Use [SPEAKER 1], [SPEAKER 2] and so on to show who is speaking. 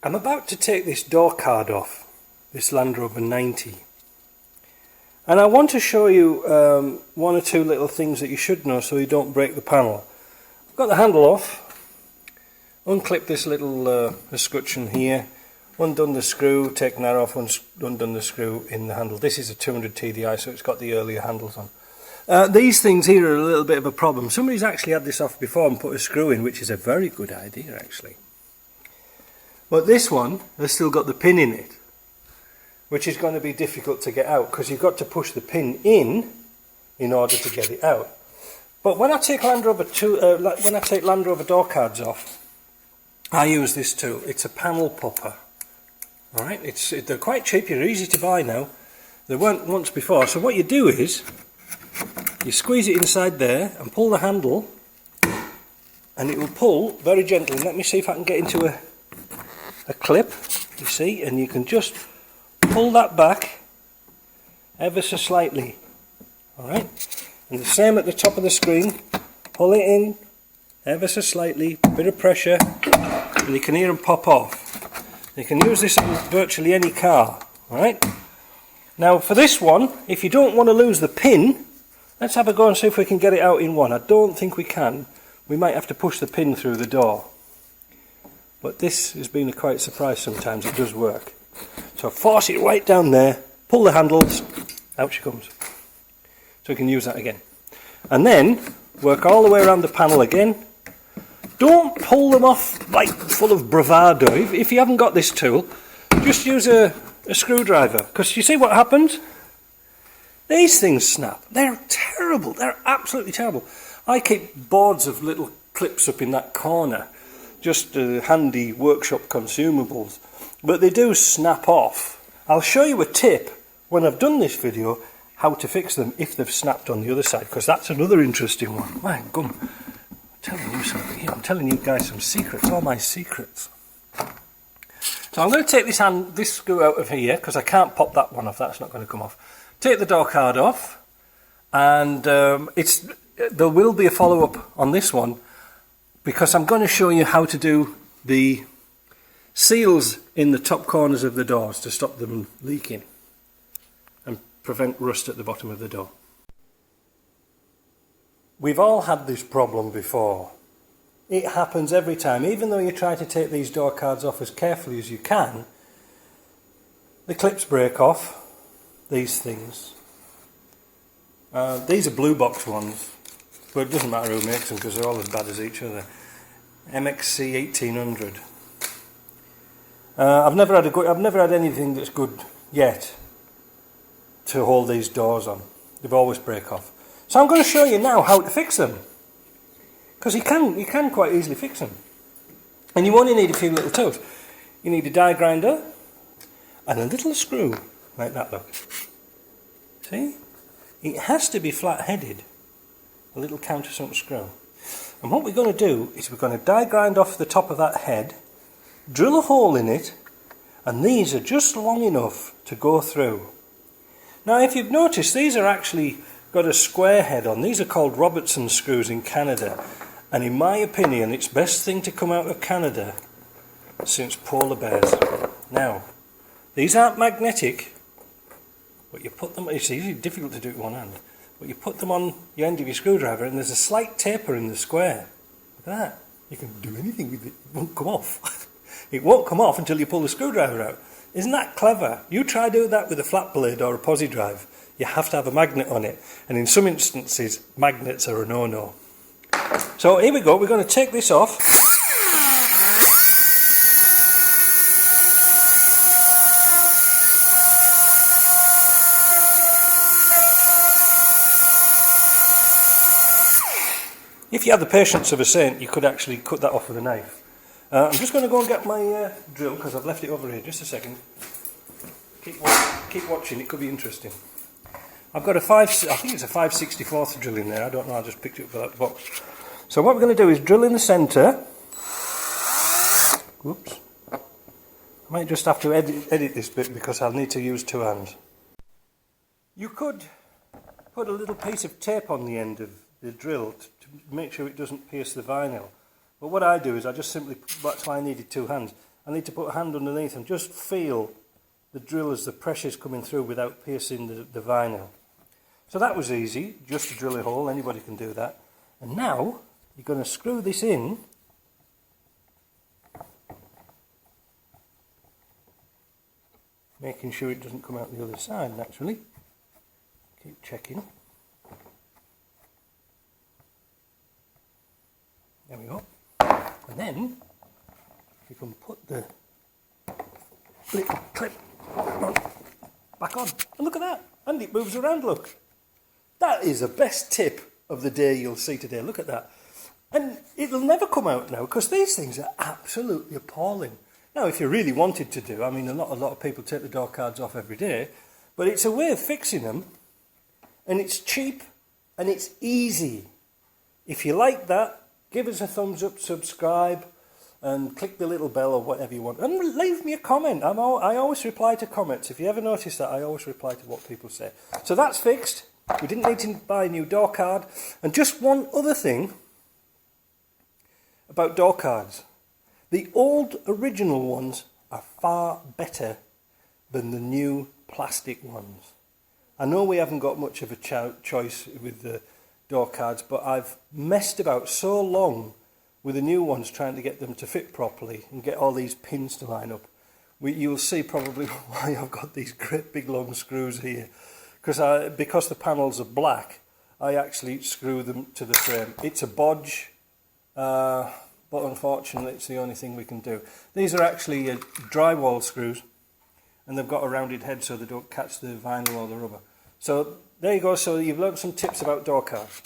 [SPEAKER 1] I'm about to take this door card off, this Land Rover 90. And I want to show you one or two little things that you should know so you don't break the panel. I've got the handle off, unclipped this little escutcheon here, undone the screw, taken that off, undone the screw in the handle. This is a 200 TDI, so it's got the earlier handles on. These things here are a little bit of a problem. Somebody's actually had this off before and put a screw in, which is a very good idea actually. But this one has still got the pin in it, which is going to be difficult to get out because you've got to push the pin in order to get it out. But when I take Land Rover door cards off, I use this tool. It's a panel popper. All right, they're quite cheap. They're easy to buy now. They weren't once before. So what you do is you squeeze it inside there and pull the handle, and it will pull very gently. Let me see if I can get into a clip. You see, and you can just pull that back ever so slightly. Alright, and the same at the top of the screen. Pull it in ever so slightly, bit of pressure, and you can hear them pop off. You can use this on virtually any car. Alright, now for this one, if you don't want to lose the pin, let's have a go and see if we can get it out in one. I don't think we can. We might have to push the pin through the door. But this has been a quite surprise sometimes. It does work. So force it right down there, pull the handles, out she comes. So we can use that again. And then work all the way around the panel again. Don't pull them off like full of bravado. If you haven't got this tool, just use a screwdriver. Because you see what happens? These things snap. They're terrible. They're absolutely terrible. I keep boards of little clips up in that corner. Just handy workshop consumables. But they do snap off. I'll show you a tip when I've done this video how to fix them if they've snapped on the other side, because that's another interesting one. My gum, I'm telling you guys some secrets, all my secrets. So I'm going to take this screw out of here because I can't pop that one off. That's not going to come off. Take the door card off, and there will be a follow-up on this one because I'm going to show you how to do the seals in the top corners of the doors to stop them leaking and prevent rust at the bottom of the door. We've all had this problem before. It happens every time. Even though you try to take these door cards off as carefully as you can, the clips break off, these things. These are blue box ones, but it doesn't matter who makes them because they're all as bad as each other. MXC 1800. I've never had anything that's good yet to hold these doors on. They always break off. So I'm going to show you now how to fix them, because you can quite easily fix them. And you only need a few little tools. You need a die grinder and a little screw like that. Look, see, it has to be flat-headed. A little countersunk screw. And what we're going to do is we're going to die grind off the top of that head. Drill a hole in it, and these are just long enough to go through. Now if you've noticed, these are actually got a square head on. These are called Robertson screws in Canada, and in my opinion it's best thing to come out of Canada since polar bears. Now these aren't magnetic, but you put them, it's usually difficult to do it with one hand, but you put them on the end of your screwdriver and there's a slight taper in the square. Look at that. You can do anything with it, it won't come off. It won't come off until you pull the screwdriver out. Isn't that clever? You try doing that with a flat blade or a Pozidrive. You have to have a magnet on it. And in some instances, magnets are a no-no. So here we go. We're going to take this off. If you had the patience of a saint, you could actually cut that off with a knife. I'm just going to go and get my drill because I've left it over here. Just a second. Keep watching, it could be interesting. I've got I think it's a 5/64 drill in there. I don't know, I just picked it up for that box. So what we're going to do is drill in the centre. Whoops. I might just have to edit this bit because I'll need to use two hands. You could put a little piece of tape on the end of the drill to make sure it doesn't pierce the vinyl. But what I do is I just simply, that's why I needed two hands, I need to put a hand underneath and just feel the drill as the pressure's coming through without piercing the vinyl. So that was easy, just to drill a hole, anybody can do that. And now you're going to screw this in making sure it doesn't come out the other side naturally. Keep checking. There we go. And then you can put the clip back on. And look at that. And it moves around, look. That is the best tip of the day you'll see today. Look at that. And it'll never come out now because these things are absolutely appalling. Now, if you really wanted to do, I mean, a lot of people take the door cards off every day, but it's a way of fixing them, and it's cheap, and it's easy. If you like that, give us a thumbs up, subscribe, and click the little bell or whatever you want. And leave me a comment. I always reply to comments. If you ever notice that, I always reply to what people say. So that's fixed. We didn't need to buy a new door card. And just one other thing about door cards. The old original ones are far better than the new plastic ones. I know we haven't got much of a choice with the door cards, but I've messed about so long with the new ones trying to get them to fit properly and get all these pins to line up. You'll see probably why I've got these great big long screws here. Because the panels are black, I actually screw them to the frame. It's a bodge. But unfortunately it's the only thing we can do. These are actually drywall screws, and they've got a rounded head so they don't catch the vinyl or the rubber. So there you go, so you've learned some tips about door cards.